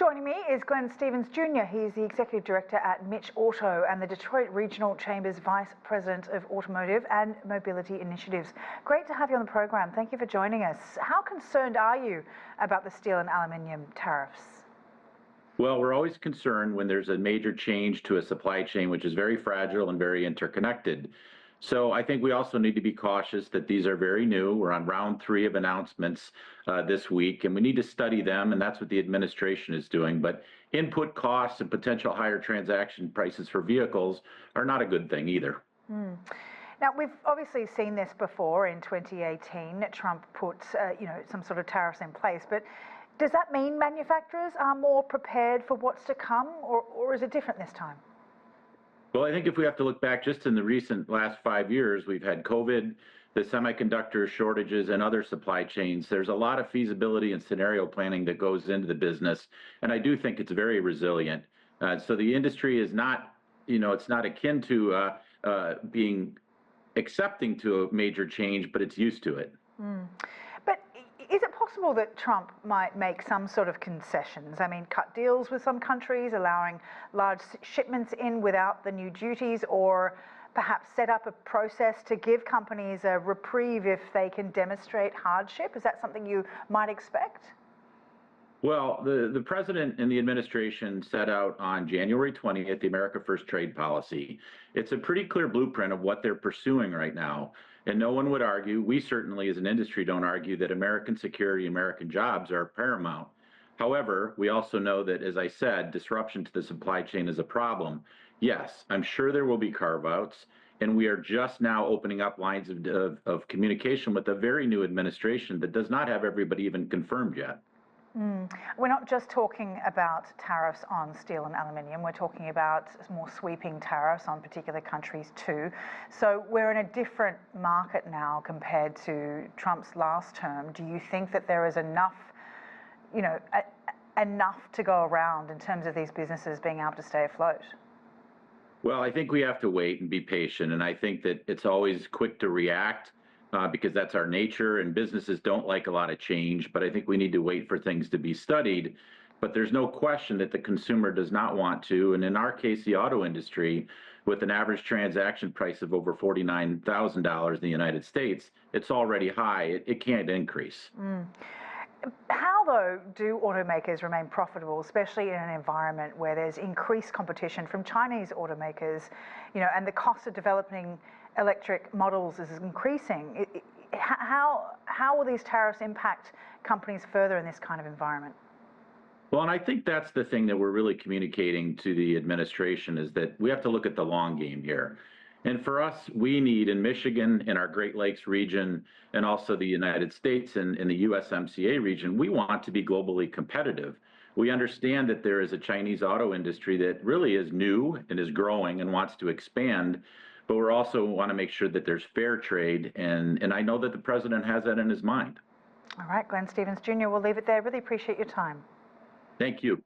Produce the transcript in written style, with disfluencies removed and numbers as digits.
Joining me is Glenn Stevens Jr. He's the Executive Director at MichAuto and the Detroit Regional Chamber's Vice President of Automotive and Mobility Initiatives. Great to have you on the program. Thank you for joining us. How concerned are you about the steel and aluminium tariffs? Well, we're always concerned when there's a major change to a supply chain, which is very fragile and very interconnected. So I think we also need to be cautious that these are very new. We're on round 3 of announcements this week, and we need to study them, and that's what the administration is doing. But input costs and potential higher transaction prices for vehicles are not a good thing either. Now, we've obviously seen this before. In 2018, Trump put some sort of tariffs in place, but does that mean manufacturers are more prepared for what's to come, or is it different this time? Well, I think if we have to look back just in the recent last 5 years, we've had COVID, the semiconductor shortages, and other supply chains. There's a lot of feasibility and scenario planning that goes into the business, and I do think it's very resilient. So the industry is not, it's not akin to being accepting to a major change, but it's used to it. But is it possible that Trump might make some sort of concessions? I mean, cut deals with some countries, allowing large shipments in without the new duties, or perhaps set up a process to give companies a reprieve if they can demonstrate hardship? Is that something you might expect? Well, the president and the administration set out on January 20th the America First trade policy. It's a pretty clear blueprint of what they're pursuing right now. And no one would argue, we certainly as an industry don't argue, that American security, American jobs are paramount. However, we also know that, as I said, disruption to the supply chain is a problem. Yes, I'm sure there will be carve-outs, and we are just now opening up lines of communication with a very new administration that does not have everybody even confirmed yet. We're not just talking about tariffs on steel and aluminium, we're talking about more sweeping tariffs on particular countries too. So we're in a different market now compared to Trump's last term. Do you think that there is enough, enough to go around in terms of these businesses being able to stay afloat? Well, I think we have to wait and be patient, and I think that it's always quick to react. Because that's our nature, and businesses don't like a lot of change, but I think we need to wait for things to be studied. But there's no question that the consumer does not want to, and in our case, the auto industry, with an average transaction price of over $49,000 in the United States, it's already high. It can't increase. How, though, do automakers remain profitable, especially in an environment where there's increased competition from Chinese automakers, and the cost of developing electric models is increasing? How will these tariffs impact companies further in this kind of environment? Well, and I think that's the thing that we're really communicating to the administration, is that we have to look at the long game here. And for us, we need in Michigan, in our Great Lakes region, and also the United States and in the USMCA region, we want to be globally competitive. We understand that there is a Chinese auto industry that really is new and is growing and wants to expand, but we also want to make sure that there's fair trade, and I know that the president has that in his mind. All right, Glenn Stevens Jr., we'll leave it there. Really appreciate your time. Thank you.